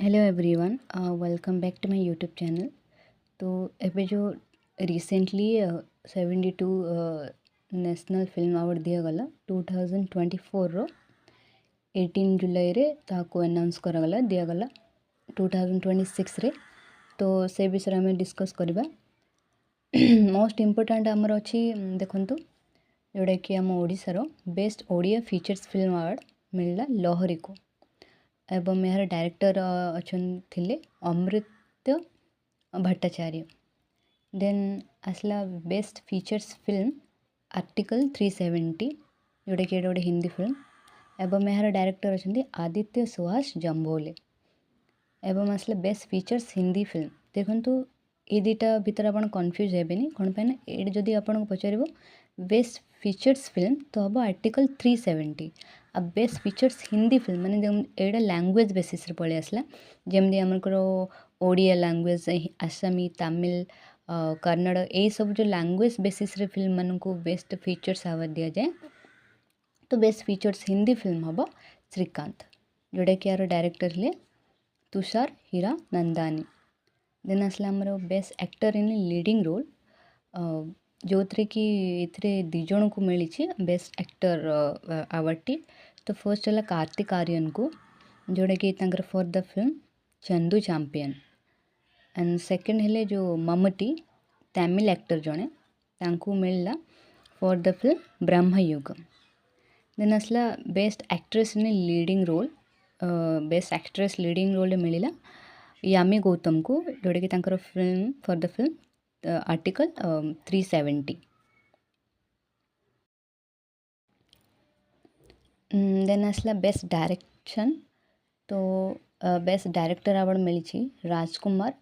Hello everyone, welcome back to my YouTube channel. तो एबे जो रिसेंटली 72 नेशनल फिल्म अवार्ड दिगला 2024 रो 18 जुलाई रे ताको अनाउंस करागला दिगला 2026 रे। तो से विषय में डिस्कस करबा। मोस्ट इम्पोर्टेंट आमर अच्छी देखंतु जोड़ा कि आम ओडिशार best Odia features film award मिलला लहरी को एवं यार डायरेक्टर थे अमृत्य भट्टाचार्य। देन आसला बेस्ट फीचर्स फिल्म आर्टिकल 370 जोटा कि गोटे हिंदी फिल्म एवं यार डायरेक्टर अच्छा आदित्य सुहास जम्भोले। एवं आसला बेस्ट फीचर्स हिंदी फिल्म। देखो ये दुटा भितर आप कन्फ्यूज हेबेनी कौन पे ये जदि आपको पचार बेस्ट फीचर्स फिल्म तो हम आर्टिकल 370 आ बेस्ट फीचर्स हिंदी फिल्म माने एटा लैंग्वेज बेसिस रे पळे आसला जेमदी हमर ओडिया लैंग्वेज आसामी तमिल कन्नड़ ये सब जो लैंग्वेज बेसिस रे फिल्म मान को बेस्ट फीचर्स अवार्ड दिया जाए। तो बेस्ट फीचर्स हिंदी फिल्म हम श्रीकांत जोटा कि यार डायरेक्टर हे तुषार हीरा नंदानी। देन आसला हमर best actor in leading role जो थे कि ये दिजन को मिली बेस्ट एक्टर अवार्ड। तो फर्स्ट है कार्तिक आर्यन को जोड़ा कि for the film Chandu champion and second है जो मम्मटी तमिल एक्टर जड़े तांको मिलला for the film Bramayugam. Then आसला best actress in leading role best actress leading role मिलला यामी गौतम को जोड़ा कि film for the film article 370। Then आसला बेस्ट डायरेक्शन। तो बेस्ट डायरेक्टर अवार्ड मिली राजकुमार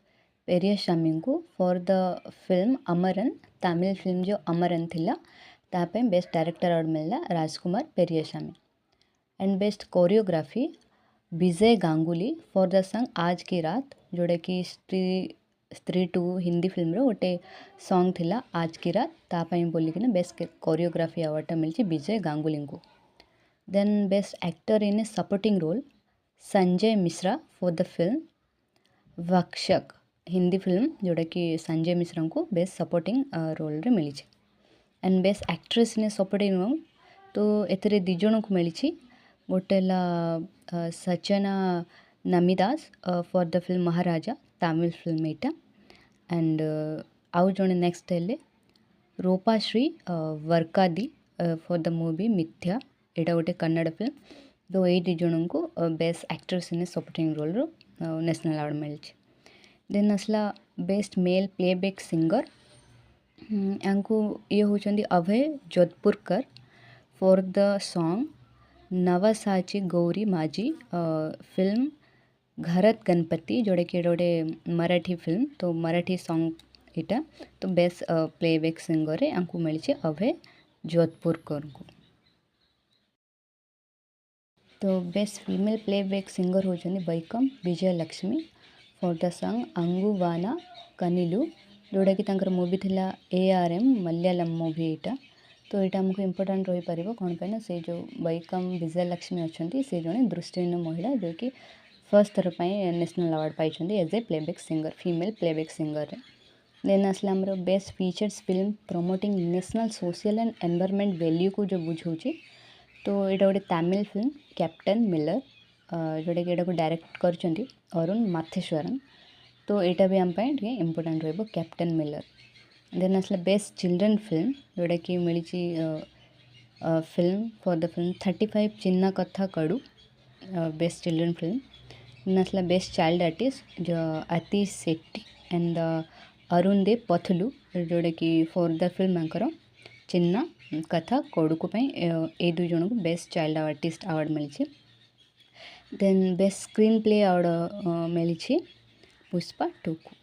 पेरियास्वामी को for the film Amaran Tamil film जो अमरन थिला तापे बेस्ट डायरेक्टर अवार्ड मिलला Rajkumar Periasamy. And best choreography Vijay Ganguly for the song Aaj Ki रात जोड़ा कि स्त्री 2 हिंदी फिल्म रो गोटे सॉन्ग थिला आज की रात तापाई बोलिकिना बेस्ट कोरियोग्राफी अवार्ड मिली विजय गांगुली को। Then best actor in a supporting role Sanjay Mishra for the film वक्षक हिंदी फिल्म जोड़ा कि संजय मिश्रा को बेस्ट सपोर्टिंग रोल रे मिली। And best actress in a supporting role तो एथरे दिजन को मिली गोटे Sachana Namidass for the film Maharaja Tamil film एटा। एंड आउ जड़े नेक्स्ट है Rupashree Varkadi for the movie मिथ्या एटा गोटे कन्नड़ फिल्म। तो ये दिजन को best actress in supporting role रो नेशनल अवार्ड मिली। देन आसला बेस्ट मेल प्लेबैक सिंगर यांको ये होचंदी Abhay Jodhpurkar for the song Navsachi Gauri माजी फिल्म घरत गणपति जोड़े कि गोटे मराठी फिल्म। तो मराठी सॉन्ग इटा तो बेस्ट प्लेबैक सिंगर यांको मिली अभय जोधपुरकर को। तो बेस्ट फीमेल प्लेबैक सिंगर होचंदी Vaikom Vijayalakshmi for the song Anguvaana Kanilu जोड़ा कि मूवी थिला ARM मलयालम मूवी एटा। तो यहाँ आमको इम्पोर्टाट रही पार कौन पे से जो बैकम विजयलक्ष्मी अच्छा से जड़े दृष्टिहीन महिला जो कि फर्स्ट थर पर नेशनल अवार्ड पाई as a playback singer female playback singer. Then आसला आमर best features film promoting national social and environment value को जो बुझाऊँ। तो यहाँ गोटे तमिल फिल्म कैप्टन मिलर जोटा कि यहाँ डायरेक्ट कर अरुण माथेश्वरन। तो यहाँ भी आम इम्पोर्टाट रही कैप्टन मिलर। देन आसला बेस्ट चिल्ड्रेन फिल्म जोटा कि मिली film for the film 35 Chinna Katha Kadu best children film. Then आसला बेस्ट चाइल्ड आर्टिस्ट जो आतिश सेट्टी एंड अरुण देव पथलू जोटा कि फॉर द फिल्म आंकर चिन्ना कथा कोडुको ए दुई जन को बेस्ट चाइल्ड आर्टिस्ट अवार्ड मिली। Then best screenplay award मिली पुष्पा 2 को।